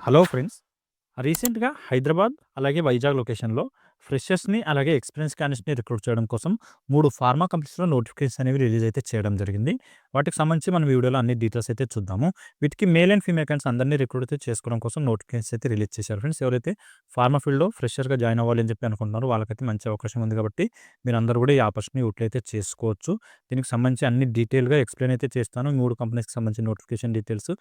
Hello friends. రీసెంట్‌గా హైదరాబాద్, అలాగే వైజాగ్ లొకేషన్‌లో ఫ్రెషర్స్‌ని, అలాగే ఎక్స్‌పీరియన్స్ క్యాండిడేట్స్‌ని రిక్రూట్ చేయడం కోసం 3 ఫార్మా కంపెనీస్‌లో నోటిఫికేషన్స్ అనేవి రిలీజ్ అయితే చేయడం జరిగింది. వాటికి సంబంధించి మన వీడియోలో అన్ని డీటెయిల్స్ అయితే చూద్దాము. వీటికి మేల్ అండ్ ఫీమేల్ క్యాండిడేట్స్ అందరిని రిక్రూట్ అయితే చేసుకోవడం కోసం నోటిఫికేషన్స్ అయితే రిలీజ్ చేశారు ఫ్రెండ్స్. ఎవరైతే ఫార్మా ఫీల్డ్‌లో ఫ్రెషర్‌గా జాయిన్ అవ్వాలి అని చెప్పి అనుకుంటున్నారో వాళ్ళకైతే మంచి అవకాశం ఉంది కాబట్టి మీరందరూ కూడా ఈ ఆపర్చునిటీని యూటిలైజ్ అయితే చేసుకోవచ్చు. దీనికి సంబంధించి అన్ని డీటెయిల్‌గా ఎక్స్‌ప్లెయిన్ అయితే చేస్తాను. 3 కంపెనీస్‌కి సంబంధించిన నోటిఫికేషన్ డీటెయిల్స్.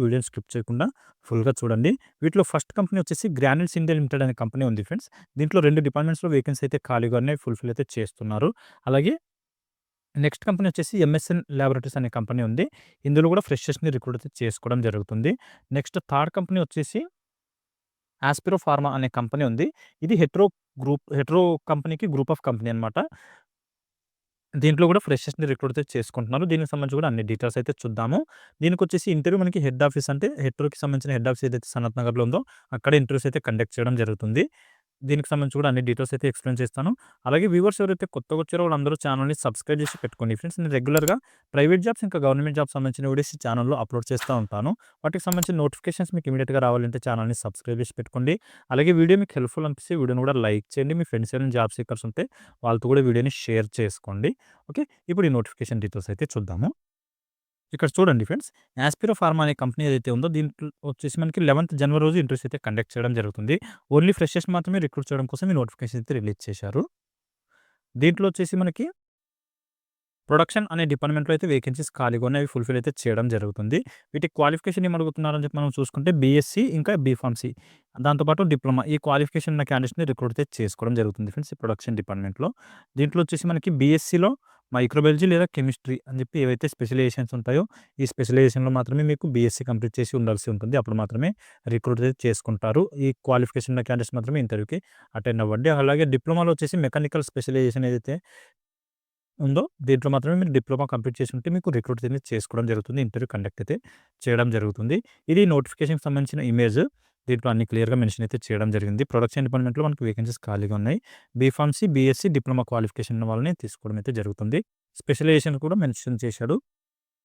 వీడియోని స్కిప్ చేయకుండా ఫుల్‌గా చూడండి. వీటిలో ఫస్ట్ కంపెనీ వచ్చేసి గ్రాన్యూల్స్ ఇండియా లిమిటెడ్ అనే కంపెనీ ఉంది ఫ్రెండ్స్. దీంట్లో 2 డిపార్ట్మెంట్స్‌లో వేకెన్సీ అయితే ఖాళీగా ఉన్నాయి. ఫుల్‌ఫిల్ అయితే చేస్తున్నారు. అలాగే నెక్స్ట్ కంపెనీ వచ్చేసి ఎంఎస్ఎన్ ల్యాబొరేటరీస్ అనే కంపెనీ ఉంది. ఇందులో కూడా ఫ్రెషర్స్‌ని రిక్రూట్ అయితే చేసుకోవడం జరుగుతుంది. నెక్స్ట్ థర్డ్ కంపెనీ వచ్చేసి ఆస్పిరో ఫార్మా అనే కంపెనీ ఉంది. ఇది హెట్రో కంపెనీకి గ్రూప్ ఆఫ్ కంపెనీ అనమాట. దీంట్లో కూడా ఫ్రెషర్స్‌ని రిక్రూట్ అయితే చేసుకుంటున్నారు. దీనికి సంబంధించి కూడా అన్ని డీటెయిల్స్ అయితే చూద్దాము. దీనికొచ్చేసి ఇంటర్వ్యూ మనకి హెడ్ ఆఫీస్ అంటే హెట్రోకి సంబంధించిన హెడ్ ఆఫీస్ ఏదైతే సనత్ నగర్‌లో ఉందో అక్కడే ఇంటర్వ్యూస్ అయితే కండక్ట్ చేయడం జరుగుతుంది. దీనికి సంబంధించి కూడా అన్ని డీటెయిల్స్ అయితే ఎక్స్‌ప్లెయిన్ చేస్తాను. అలాగే వ్యూవర్స్ ఎవరైతే కొత్తగా వచ్చారో వాళ్ళందరూ ఛానెల్‌ని సబ్స్క్రైబ్ చేసి పెట్టుకోండి ఫ్రెండ్స్. నేను రెగ్యులర్‌గా ప్రైవేట్ జాబ్స్ ఇంకా గవర్నమెంట్ జాబ్స్ సంబంధించిన వీడియోస్ ఈ ఛానెల్‌లో అప్లోడ్ చేస్తూ ఉంటాను. వాటికి సంబంధించిన నోటిఫికేషన్స్ మీకు ఇమ్మీడియేట్‌గా రావాలంటే ఛానెల్‌ని సబ్స్క్రైబ్ చేసి పెట్టుకోండి. అలాగే వీడియో మీకు హెల్ప్‌ఫుల్ అనిపిస్తే వీడియోని కూడా లైక్ చేయండి. మీ ఫ్రెండ్స్ ఎవరైనా జాబ్ సీకర్స్ ఉంటే వాళ్ళతో కూడా వీడియోని షేర్ చేసుకోండి. ఓకే. ఇప్పుడు ఈ నోటిఫికేషన్ డీటెయిల్స్ అయితే చూద్దాము. ఇక్కడ చూడండి ఫ్రెండ్స్. యాస్పిరో ఫార్మా అనే కంపెనీ ఏదైతే ఉందో దీంట్లో వచ్చేసి మనకి 11థ్ జనవరి రోజు ఇంటర్వ్యూస్ అయితే కండక్ట్ చేయడం జరుగుతుంది. ఓన్లీ ఫ్రెషర్స్ మాత్రమే రిక్రూట్ చేయడం కోసం ఈ నోటిఫికేషన్ అయితే రిలీజ్ చేశారు. దీంట్లో వచ్చేసి మనకి ప్రొడక్షన్ అనే డిపార్ట్మెంట్‌లో అయితే వేకెన్సీస్ ఖాళీగా ఉన్నాయి. అవి ఫుల్‌ఫిల్ అయితే చేయడం జరుగుతుంది. వీటికి క్వాలిఫికేషన్ ఏమి అడుగుతున్నారని చెప్పి మనం చూసుకుంటే బీఎస్సీ ఇంకా బీఫార్మసీ దాంతో పాటు డిప్లొమా ఈ క్వాలిఫికేషన్ ఉన్న క్యాండిడేట్స్‌ని రిక్రూట్ అయితే చేసుకోవడం జరుగుతుంది ఫ్రెండ్స్ ఈ ప్రొడక్షన్ డిపార్ట్మెంట్‌లో. దీంట్లో వచ్చేసి మనకి బీఎస్సీలో మైక్రోబయాలజీ లేదా కెమిస్ట్రీ అని చెప్పి ఏవైతే స్పెషలైజేషన్స్ ఉంటాయో ఈ స్పెషలైజేషన్‌లో మాత్రమే మీకు బీఎస్సీ కంప్లీట్ చేసి ఉండాల్సి ఉంటుంది. అప్పుడు మాత్రమే రిక్రూట్ అయితే చేసుకుంటారు. ఈ క్వాలిఫికేషన్ ఉన్న క్యాండిడేట్స్ మాత్రమే ఇంటర్వ్యూకి అటెండ్ అవ్వండి. అలాగే డిప్లొమాలో వచ్చేసి మెకానికల్ స్పెషలైజేషన్ ఏదైతే ఉందో దీంట్లో మాత్రమే మీరు డిప్లొమా కంప్లీట్ చేసి ఉంటే మీకు రిక్రూట్ అనేది చేసుకోవడం జరుగుతుంది. ఇంటర్వ్యూ కండక్ట్ అయితే చేయడం జరుగుతుంది. ఇది నోటిఫికేషన్‌కి సంబంధించిన ఇమేజ్. దీంట్లో అన్ని క్లియర్‌గా మెన్షన్ అయితే చేయడం జరిగింది. ప్రొడక్షన్ డిపార్ట్మెంట్‌లో మనకు వేకెన్సీస్ ఖాళీగా ఉన్నాయి. బీఫార్మసీ, బీఎస్సీ, డిప్లొమా క్వాలిఫికేషన్ ఉన్న వాళ్ళని తీసుకోవడం అయితే జరుగుతుంది. స్పెషలైజేషన్ కూడా మెన్షన్ చేశాడు.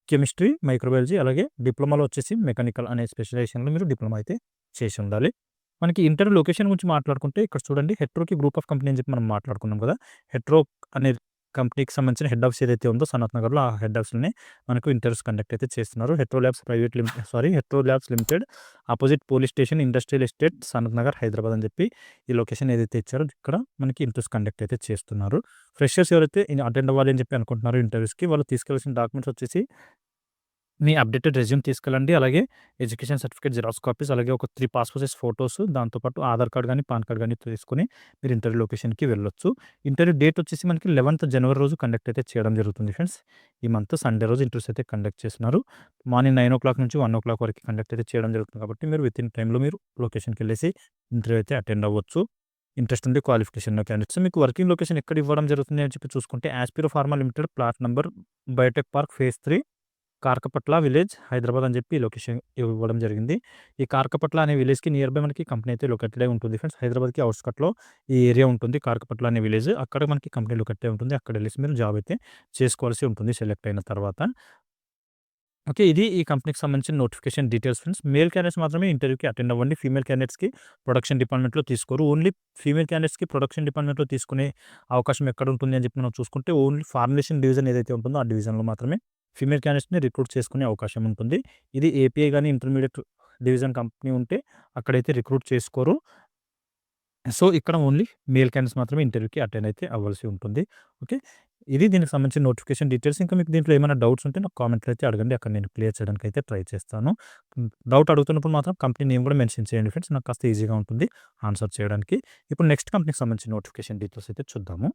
కెమిస్ట్రీ, మైక్రోబయాలజీ అలాగే డిప్లొమాలో వచ్చేసి మెకానికల్ అనే స్పెషలైజేషన్‌లో మీరు డిప్లొమా అయితే చేసి ఉండాలి. మనకి ఇంటర్వ్యూ లొకేషన్ గురించి మాట్లాడుకుంటే ఇక్కడ చూడండి హెట్రోకి గ్రూప్ ఆఫ్ కంపెనీ అని చెప్పి మనం మాట్లాడుకున్నాం కదా! హెట్రో అనే కంపెనీకి సంబంధించిన హెడ్ ఆఫీస్ ఏదైతే ఉందో సనత్ నగర్‌లో ఆ హెడ్ ఆఫీస్‌లోనే మనకు ఇంటర్వ్యూస్ కండక్ట్ అయితే చేస్తున్నారు. Hetero labs limited opposite police station, industrial estate, Sanath Nagar, Hyderabad అని చెప్పి ఈ లొకేషన్ ఏదైతే ఇచ్చారో ఇక్కడ మనకి ఇంటర్వ్యూస్ కండక్ట్ అయితే చేస్తున్నారు. ఫ్రెషర్స్ ఎవరైతే అటెండ్ అవ్వాలి అని చెప్పి అనుకుంటున్నారో ఇంటర్వ్యూస్‌కి వాళ్ళు తీసుకెళ్లాల్సిన డాక్యుమెంట్స్ వచ్చేసి మీ అప్డేటెడ్ రెజ్యూమ్ తీసుకెళ్ళండి. అలాగే ఎడ్యుకేషన్ సర్టిఫికేట్ జిరాక్స్ కాపీస్, అలాగే ఒక 3 పాస్‌పోర్ట్ సైజ్ ఫోటోస్, దాంతో పాటు ఆధార్ కార్డ్ గాని, పాన్ కార్డ్ గాని తీసుకొని మీరు ఇంటర్వ్యూ లొకేషన్‌కి వెళ్ళొచ్చు. ఇంటర్వ్యూ డేట్ వచ్చేసి మనకి 11థ్ జనవరి రోజు కండక్ట్ అయితే చేయడం జరుగుతుంది ఫ్రెండ్స్. ఈ మంత్ సండే రోజు ఇంటర్వ్యూస్ అయితే కండక్ట్ చేస్తున్నారు. మార్నింగ్ 9:00 నుంచి 1:00 వరకు కండక్ట్ అయితే చేయడం జరుగుతుంది కాబట్టి మీరు వితిన్ టైమ్‌లో మీరు లొకేషన్‌కెళ్ళేసి ఇంటర్వ్యూ అయితే అటెండ్ అవ్వచ్చు. ఇంట్రెస్ట్ ఉండి క్వాలిఫికేషన్ ఉన్న క్యాండిడేట్స్. మీకు వర్కింగ్ లొకేషన్ ఎక్కడ ఇవ్వడం జరుగుతుంది అని చెప్పి చూసుకుంటే Aspiro pharma limited plot number biotech park phase 3 Karkapatla village, Hyderabad అని చెప్పి లొకేషన్ ఇవ్వడం జరిగింది. ఈ కార్కపట్ల అనే విలేజ్‌కి నియర్ బై మనకి కంపెనీ అయితే లొకేటెడ్ అయి ఉంటుంది ఫ్రెండ్స్. హైదరాబాద్‌కి ఔట్‌స్కట్‌లో ఈ ఏరియా ఉంటుంది. కార్కపట్ల అనే విలేజ్. అక్కడ మనకి కంపెనీ లొకేటెడ్ అయి ఉంటుంది. అక్కడెళ్ళేసి మీరు జాబ్ అయితే చేసుకోవాల్సి ఉంటుంది సెలెక్ట్ అయిన తర్వాత. ఓకే. ఇది ఈ కంపెనీకి సంబంధించిన notification details friends. Male candidates మాత్రమే ఇంటర్వ్యూకి అటెండ్ అవ్వండి. ఫీమేల్ క్యాండిడేట్స్‌కి ప్రొడక్షన్ డిపార్ట్మెంట్‌లో తీసుకోరు. ఓన్లీ ఫీమేల్ క్యాండిడేట్స్‌కి ప్రొడక్షన్ డిపార్ట్మెంట్‌లో తీసుకునే అవకాశం ఎక్కడుంటుంది అని చెప్పి మనం చూసుకుంటే ఓన్లీ ఫార్ములేషన్ డివిజన్ ఏదైతే ఉంటుందో ఆ డివిజన్‌లో మాత్రమే ఫీమేల్ క్యాండిడేట్స్‌ని రిక్రూట్ చేసుకునే అవకాశం ఉంటుంది. ఇది ఏపీఐ గాని, ఇంటర్మీడియేట్ డివిజన్ కంపెనీ ఉంటే అక్కడైతే రిక్రూట్ చేసుకోరు. ఇక్కడ ఓన్లీ మేల్ క్యాండిడేట్స్ మాత్రమే ఇంటర్వ్యూకి అటెండ్ అయితే అవ్వాల్సి ఉంటుంది. ఓకే. ఇది దీనికి సంబంధించిన నోటిఫికేషన్ డీటెయిల్స్. ఇంకా మీకు దీంట్లో ఏమైనా డౌట్స్ ఉంటే నాకు కామెంట్‌లో అయితే అడగండి. అక్కడ నేను క్లియర్ చేయడానికైతే ట్రై చేస్తాను. డౌట్ అడుగుతున్నప్పుడు మాత్రం కంపెనీ నేమ్ కూడా మెన్షన్ చేయండి ఫ్రెండ్స్. నాకు కాస్త ఈజీగా ఉంటుంది ఆన్సర్ చేయడానికి. ఇప్పుడు నెక్స్ట్ కంపెనీకి సంబంధించిన నోటిఫికేషన్ డీటెయిల్స్ అయితే చూద్దాము.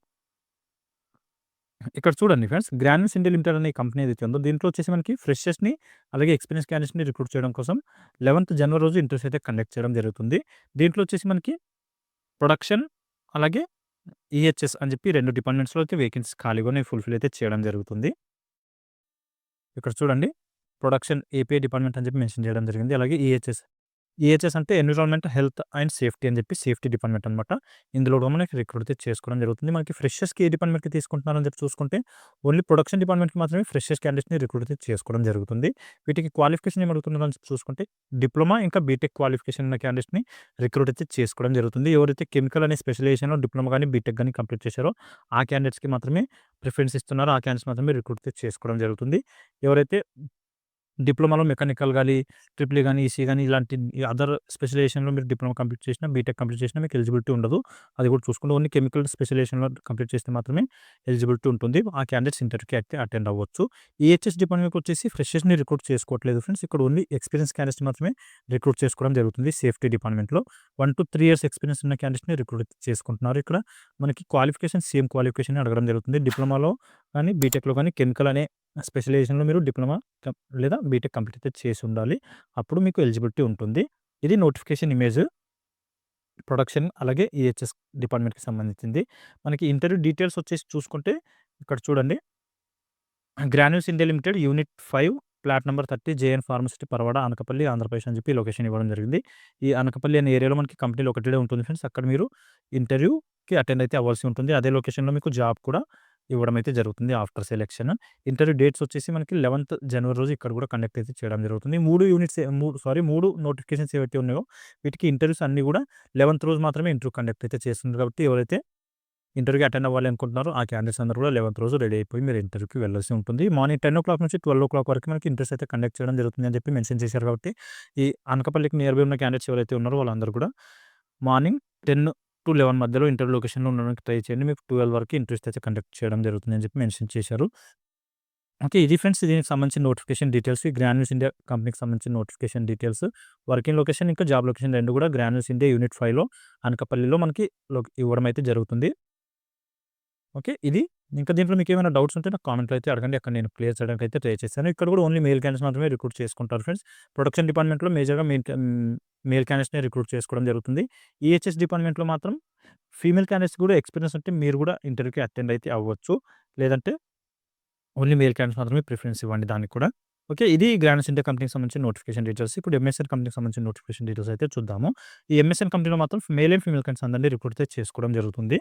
ఇక్కడ చూడండి ఫ్రెండ్స్. గ్రాన్యూల్స్ ఇండియా లిమిటెడ్ అనే కంపెనీ ఏదైతే ఉందో దీంట్లో వచ్చేసి మనకి ఫ్రెషర్స్‌ని అలాగే ఎక్స్‌పీరియన్స్ క్యాండిడేట్స్‌ని రిక్రూట్ చేయడం కోసం 11థ్ జనవరి రోజు ఇంటర్వ్యూస్ అయితే కండక్ట్ చేయడం జరుగుతుంది. దీంట్లో వచ్చేసి మనకి ప్రొడక్షన్ అలాగే ఈహెచ్ఎస్ అని చెప్పి 2 డిపార్ట్మెంట్స్‌లో అయితే వేకెన్సీస్ ఖాళీగా ఉన్నాయి. ఫుల్‌ఫిల్ అయితే చేయడం జరుగుతుంది. ఇక్కడ చూడండి ప్రొడక్షన్ ఏపీఐ డిపార్ట్మెంట్ అని చెప్పి మెన్షన్ చేయడం జరిగింది. అలాగే ఈహెచ్ఎస్ ఈహెచ్ఎస్ అంటే ఎన్విరాన్మెంట్, హెల్త్ అండ్ సేఫ్టీ అని చెప్పి సేఫ్టీ డిపార్ట్మెంట్ అనమాట. ఇందులో కూడా మనకి రిక్రూట్ అయితే చేసుకోవడం జరుగుతుంది. మనకి ఫ్రెషర్స్‌కి ఏ డిపార్ట్మెంట్‌కి తీసుకుంటున్నారని చెప్పి చూసుకుంటే ఓన్లీ ప్రొడక్షన్ డిపార్ట్మెంట్‌కి మాత్రమే ఫ్రెషర్స్ క్యాండిడేట్స్‌ని రిక్రూట్ అయితే చేసుకోవడం జరుగుతుంది. వీటికి క్వాలిఫికేషన్ ఏమి అడుగుతున్నారని చెప్పి చూసుకుంటే డిప్లొమా ఇంకా బీటెక్ క్వాలిఫికేషన్ ఉన్న క్యాండిడేట్స్‌ని రిక్రూట్ అయితే చేసుకోవడం జరుగుతుంది. ఎవరైతే కెమికల్ అనే స్పెషలైజేషన్‌లో డిప్లొమా గాని, బీటెక్ గాని కంప్లీట్ చేశారో ఆ క్యాండిడేట్స్‌కి మాత్రమే ప్రిఫరెన్స్ ఇస్తున్నారు. ఆ క్యాండిడేట్స్ మాత్రమే రిక్రూట్ అయితే చేసుకోవడం జరుగుతుంది. ఎవరైతే డిప్లొమాలో మెకానికల్ గాని, ట్రిపుల్ ఈ గాని, ఈసీ గాని ఇలాంటి అదర్ స్పెషలైజేషన్‌లో మీరు డిప్లొమా కంప్లీట్ చేసినా, బీటెక్ కంప్లీట్ చేసినా మీకు ఎలిజిబిలిటీ ఉండదు. అది కూడా చూసుకుంటే ఓన్లీ కెమికల్ స్పెషలైజేషన్‌లో కంప్లీట్ చేస్తే మాత్రమే ఎలిజిబిలిటీ ఉంటుంది. ఆ క్యాండిడేట్స్ ఇంటర్వ్యూకి అయితే అటెండ్ అవ్వచ్చు. ఈహెచ్ఎస్ డిపార్ట్మెంట్‌కి వచ్చేసి ఫ్రెషర్స్‌ని రిక్రూట్ చేసుకోవట్లేదు ఫ్రెండ్స్. ఇక్కడ ఓన్లీ ఎక్స్‌పీరియన్స్ క్యాండిడేట్స్‌ని మాత్రమే రిక్రూట్ చేసుకోవడం జరుగుతుంది. సేఫ్టీ డిపార్ట్మెంట్‌లో 1-3 ఇయర్స్ ఎక్స్‌పీరియన్స్ ఉన్న క్యాండిడేట్స్‌ని రిక్రూట్ చేసుకుంటున్నారు. ఇక్కడ మనకి క్వాలిఫికేషన్ సేమ్ క్వాలిఫికేషన్ అడగడం జరుగుతుంది. డిప్లొమాలో కానీ, బీటెక్‌లో కానీ కెమికల్ అనే స్పెషలైజేషన్‌లో మీరు డిప్లొమా లేదా బీటెక్ కంప్లీట్ అయితే చేసి ఉండాలి. అప్పుడు మీకు ఎలిజిబిలిటీ ఉంటుంది. ఇది నోటిఫికేషన్ ఇమేజ్ ప్రొడక్షన్ అలాగే ఈహెచ్ఎస్ డిపార్ట్మెంట్‌కి సంబంధించింది. మనకి ఇంటర్వ్యూ డీటెయిల్స్ వచ్చేసి చూసుకుంటే ఇక్కడ చూడండి. Granules India Limited unit 5 plot number 30 JN pharma city Paravada, Anakapalli, Andhra Pradesh అని చెప్పి లొకేషన్ ఇవ్వడం జరిగింది. ఈ అనకాపల్లి అనే ఏరియాలో మనకి కంపెనీలో ఒకటే ఉంటుంది ఫ్రెండ్స్. అక్కడ మీరు ఇంటర్వ్యూకి అటెండ్ అయితే అవ్వాల్సి ఉంటుంది. అదే లొకేషన్‌లో మీకు జాబ్ కూడా ఇవ్వడం అయితే జరుగుతుంది ఆఫ్టర్ సెలక్షన్. ఇంటర్వ్యూ డేట్స్ వచ్చేసి మనకి 11th జనవరి రోజు ఇక్కడ కూడా కండక్ట్ అయితే చేయడం జరుగుతుంది. 3 యూనిట్స్ 3 నోటిఫికేషన్స్ ఏవైతే ఉన్నాయో వీటికి ఇంటర్వ్యూస్ అన్నీ కూడా 11th రోజు మాత్రమే ఇంటర్వ్యూ కండక్ట్ అయితే చేస్తున్నారు. కాబట్టి ఎవరైతే ఇంటర్వ్యూకి అటెండ్ అవ్వాలి అనుకుంటున్నారో ఆ క్యాండిడేట్స్ అందరూ కూడా 11th రోజు రెడీ అయిపోయి మీరు ఇంటర్వ్యూకి వెళ్ళాల్సి ఉంటుంది. మార్నింగ్ 10:00 నుంచి 12:00 వరకు మనకి ఇంటర్వ్యూస్ అయితే కండక్ట్ చేయడం జరుగుతుంది అని చెప్పి మెన్షన్ చేశారు. కాబట్టి ఈ అనకాపల్లికి నియర్ బై ఉన్న క్యాండిడేట్స్ ఎవరైతే ఉన్నారో వాళ్ళందరూ కూడా మార్నింగ్ 10-11 మధ్యలో ఇంటర్వ్యూ లొకేషన్‌లో ఉండడానికి ట్రై చేయండి. మీకు 12 వరకు ఇంటర్వ్యూస్ అయితే కండక్ట్ చేయడం జరుగుతుంది అని చెప్పి మెన్షన్ చేశారు. ఓకే. ఇది ఫ్రెండ్స్ దీనికి సంబంధించిన నోటిఫికేషన్ డీటెయిల్స్. ఈ గ్రాన్యూల్స్ ఇండియా కంపెనీకి సంబంధించిన నోటిఫికేషన్ డీటెయిల్స్. వర్కింగ్ లొకేషన్ ఇంకా జాబ్ లొకేషన్ 2 కూడా గ్రాన్యూల్స్ ఇండియా యూనిట్ 5లో అనకాపల్లిలో మనకి ఇవ్వడం అయితే జరుగుతుంది. ఓకే. ఇది ఇంకా దీంట్లో మీకేమైనా డౌట్స్ ఉంటే నాకు కామెంట్‌లో అయితే అడగండి. అక్కడ నేను క్లియర్ చేయడానికి అయితే ట్రై చేశాను. ఇక్కడ కూడా ఓన్లీ మేల్ క్యాండిడేట్స్ మాత్రమే రిక్రూట్ చేసుకుంటారు ఫ్రెండ్స్. ప్రొడక్షన్ డిపార్ట్మెంట్‌లో మేజర్‌గా మేల్ క్యాండిడేట్స్‌నే రిక్రూట్ చేసుకోవడం జరుగుతుంది. ఈహెచ్ఎస్ డిపార్ట్మెంట్‌లో మాత్రం ఫీమేల్ క్యాండిడేట్స్ కూడా ఎక్స్‌పీరియన్స్ ఉంటే మీరు కూడా ఇంటర్వ్యూకి అటెండ్ అయితే అవ్వచ్చు. లేదంటే ఓన్లీ మేల్ క్యాండిడేట్స్ మాత్రమే ప్రిఫరెన్స్ ఇవ్వండి దానికి కూడా. ఓకే. ఇది గ్రాన్యూల్స్ ఇండియా కంపెనీకి సంబంధించిన నోటిఫికేషన్ డీటెయిల్స్. ఇప్పుడు ఎంఎస్ఎన్ కంపెనీకి సంబంధించిన నోటిఫికేషన్ డీటెయిల్స్ అయితే చూద్దాము. ఈ ఎంఎస్ఎన్ కంపెనీలో మాత్రం మేల్ అండ్ ఫీమేల్ క్యాండిడేట్స్ అందరిని రిక్రూట్ అయితే చేసుకోవడం జరుగుతుంది.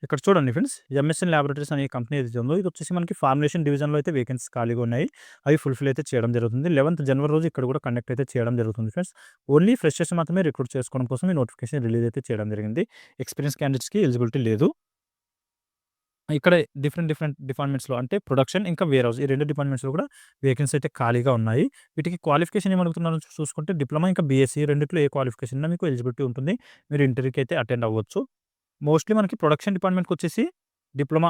ఇక్కడ చూడండి ఫ్రెండ్స్. ఎంఎస్ఎన్ ల్యాబొరేటరీస్ అనే కంపెనీ ఏదైతే ఉందో ఇది వచ్చేసి మనకి ఫార్ములేషన్ డివిజన్‌లో అయితే వేకెన్సీస్ ఖాళీగా ఉన్నాయి. అవి ఫుల్‌ఫిల్ అయితే చేయడం జరుగుతుంది. 11th జనవరి రోజు ఇక్కడ కూడా కండక్ట్ అయితే చేయడం జరుగుతుంది ఫ్రెండ్స్. ఓన్లీ ఫ్రెషర్స్ మాత్రమే రిక్రూట్ చేసుకోవడం కోసం ఈ నోటిఫికేషన్ రిలీజ్ అయితే చేయడం జరిగింది. ఎక్స్‌పీరియన్స్ క్యాండిడేట్స్‌కి ఎలిజిబిలిటీ లేదు. ఇక్కడ డిఫరెంట్ డిపార్ట్మెంట్స్‌లో అంటే ప్రొడక్షన్ ఇంకా వేర్ హౌస్ ఈ 2 డిపార్ట్మెంట్స్‌లో కూడా వేకెన్సీ అయితే ఖాళీగా ఉన్నాయి. వీటికి క్వాలిఫికేషన్ ఏమి అడుగుతున్నారో చూసుకుంటే డిప్లొమా ఇంకా బీఎస్సీ రెండిట్లో ఏ క్వాలిఫికేషన్ ఉన్నా మీకు ఎలిజిబిలిటీ ఉంటుంది. మీరు ఇంటర్వ్యూకి అయితే అటెండ్ అవ్వచ్చు. మోస్ట్‌లీ మనకి ప్రొడక్షన్ డిపార్ట్మెంట్‌కొచ్చేసి డిప్లొమా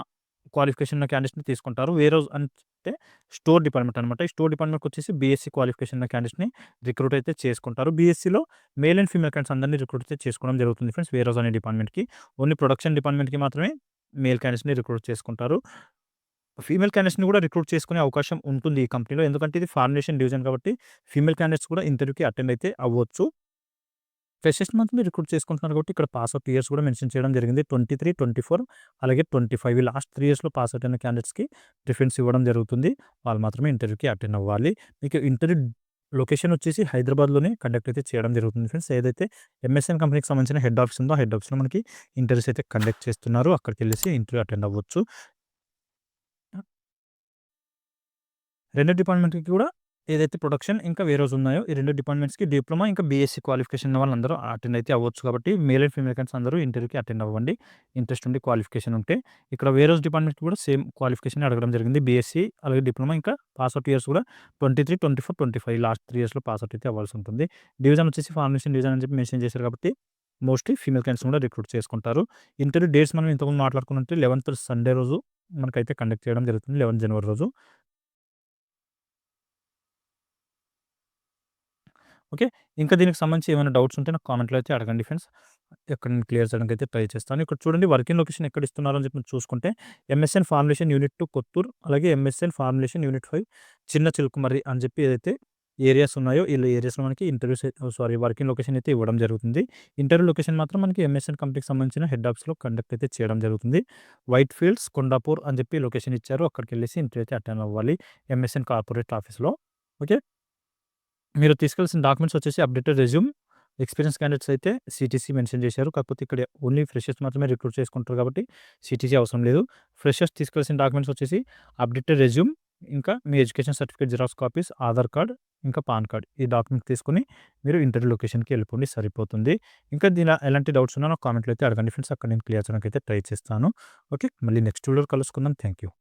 క్వాలిఫికేషన్ ఉన్న క్యాండిడేట్స్‌ని తీసుకుంటారు. వేర్ హౌస్ అంటే స్టోర్ డిపార్ట్మెంట్ అనమాట. ఈ స్టోర్ డిపార్ట్మెంట్‌కొచ్చేసి బీఎస్సీ క్వాలిఫికేషన్ ఉన్న క్యాండిడేట్స్‌ని రిక్రూట్ అయితే చేసుకుంటారు. బీఎస్సీలో మేల్ అండ్ ఫీమేల్ క్యాండిడేట్స్ అందరిని రిక్రూట్ అయితే చేసుకోవడం జరుగుతుంది ఫ్రెండ్స్ వేర్ హౌస్ అనే డిపార్ట్మెంట్‌కి. ఓన్లీ ప్రొడక్షన్ డిపార్ట్మెంట్‌కి మాత్రమే మేల్ క్యాండిడేట్స్‌ని రిక్రూట్ చేసుకుంటారు. ఫీమేల్ క్యాండిడేట్స్‌ని కూడా రిక్రూట్ చేసుకునే అవకాశం ఉంటుంది ఈ కంపెనీలో. ఎందుకంటే ఇది ఫార్ములేషన్ డివిజన్ కాబట్టి ఫీమేల్ క్యాండిడేట్స్ కూడా ఇంటర్వ్యూకి అటెండ్ అయితే అవ్వచ్చు. ఫ్రెషర్స్ మాత్రమే రిక్రూట్ చేసుకుంటున్నారు కాబట్టి ఇక్కడ పాస్ అవుట్ ఇయర్స్ కూడా మెన్షన్ చేయడం జరిగింది. 23, 24 అలాగే 25 ఈ లాస్ట్ 3 ఇయర్స్‌లో పాస్ అవుట్ అయిన క్యాండిడేట్స్‌కి ప్రిఫరెన్స్ ఇవ్వడం జరుగుతుంది. వాళ్ళు మాత్రమే ఇంటర్వ్యూకి అటెండ్ అవ్వాలి. మీకు ఇంటర్వ్యూ లొకేషన్ వచ్చేసి హైదరాబాద్‌లోనే కండక్ట్ అయితే చేయడం జరుగుతుంది ఫ్రెండ్స్. ఏదైతే ఎంఎస్ఎన్ కంపెనీకి సంబంధించిన హెడ్ ఆఫీస్ ఉందో ఆ హెడ్ ఆఫీస్‌లో మనకి ఇంటర్వ్యూస్ అయితే కండక్ట్ చేస్తున్నారు. అక్కడికెళ్ళేసి ఇంటర్వ్యూ అటెండ్ అవ్వచ్చు. 2 డిపార్ట్మెంట్‌కి కూడా ఏదైతే ప్రొడక్షన్ ఇంకా వేర్ హౌస్ ఉన్నాయో ఈ 2 డిపార్ట్మెంట్స్‌కి డిప్లొమా ఇంకా బీఎస్సీ క్వాలిఫికేషన్ ఉన్న వాళ్ళందరూ అటెండ్ అయితే అవ్వచ్చు కాబట్టి మేల్ అండ్ ఫీమేల్ క్యాండిడేట్స్ అందరూ ఇంటర్వ్యూకి అటెండ్ అవ్వండి. ఇంట్రెస్ట్ ఉండి క్వాలిఫికేషన్ ఉంటే. ఇక్కడ వేర్ హౌస్ డిపార్ట్మెంట్‌కి కూడా సేమ్ క్వాలిఫికేషన్ అడగడం జరిగింది. బీఎస్సీ అలాగే డిప్లొమా ఇంకా పాస్ అవుట్ ఇయర్స్ కూడా 23, 24, 25 లాస్ట్ 3 ఇయర్స్‌లో పాస్ అవుట్ అయితే అవ్వాల్సి ఉంటుంది. డివిజన్ వచ్చేసి ఫార్మేషన్ డివిజన్ అని చెప్పి మెన్షన్ చేశారు కాబట్టి మోస్ట్‌లీ ఫీమేల్ క్యాండిడేట్స్ కూడా రిక్రూట్ చేసుకుంటారు. ఇంటర్వ్యూ డేట్స్ మనం ఇంతకుముందు మాట్లాడుకున్నట్టు 11th సండే రోజు మనకైతే కండక్ట్ చేయడం జరుగుతుంది. 11 జనవరి రోజు. ఓకే. ఇంకా దీనికి సంబంధించి ఏమైనా డౌట్స్ ఉంటే నాకు కామెంట్‌లో అయితే అడగండి ఫ్రెండ్స్. ఇక్కడ నేను క్లియర్ చేయడానికైతే ట్రై చేస్తాను. ఇక్కడ చూడండి వర్కింగ్ లొకేషన్ ఎక్కడ ఇస్తున్నారో అని చెప్పి చూసుకుంటే ఎంఎస్ఎన్ ఫార్ములేషన్ యూనిట్ 2 కొత్తూరు అలాగే ఎంఎస్ఎన్ ఫార్ములేషన్ యూనిట్ 5 చిన్న చిలుకుమర్రి అని చెప్పి ఏదైతే ఏరియాస్ ఉన్నాయో ఈ ఏరియాస్‌లో మనకి వర్కింగ్ లొకేషన్ అయితే ఇవ్వడం జరుగుతుంది. ఇంటర్వ్యూ లొకేషన్ మాత్రం మనకి ఎంఎస్ఎన్ కంపెనీకి సంబంధించిన హెడ్ ఆఫీస్‌లో కండక్ట్ అయితే చేయడం జరుగుతుంది. వైట్ ఫీల్డ్స్, కొండాపూర్ అని చెప్పి లొకేషన్ ఇచ్చారు. అక్కడికెళ్ళేసి ఇంటర్వ్యూ అయితే అటెండ్ అవ్వాలి ఎంఎస్ఎన్ కార్పొరేట్ ఆఫీస్‌లో. ఓకే. మీరు తీసుకెళ్ళాల్సిన డాక్యుమెంట్స్ వచ్చేసి అప్డేటెడ్ రెజ్యూమ్, ఎక్స్‌పీరియన్స్ క్యాండిడేట్స్ అయితే సీటీసీ మెన్షన్ చేశారు. కాకపోతే ఇక్కడ ఓన్లీ ఫ్రెషర్స్ మాత్రమే రిక్రూట్ చేసుకుంటారు కాబట్టి సీటీసీ అవసరం లేదు. ఫ్రెషర్స్ తీసుకెళ్ళాల్సిన డాక్యుమెంట్స్ వచ్చేసి అప్డేటెడ్ రెజ్యూమ్, ఇంకా మీ education certificate xerox copies, Aadhaar card, ఇంకా పాన్ కార్డ్. ఈ డాక్యుమెంట్ తీసుకొని మీరు ఇంటర్వ్యూ లొకేషన్‌కి వెళ్ళిపోండి సరిపోతుంది. ఇంకా దీనిలో ఎలాంటి డౌట్స్ ఉన్నా నాకు కామెంట్‌లో అయితే అడగండి ఫ్రెండ్స్. అక్కడ నేను క్లియర్ చేయడానికి అయితే ట్రై చేస్తాను. ఓకే. మళ్ళీ నెక్స్ట్ వీడియోలో కలుసుకుందాం. Thank you.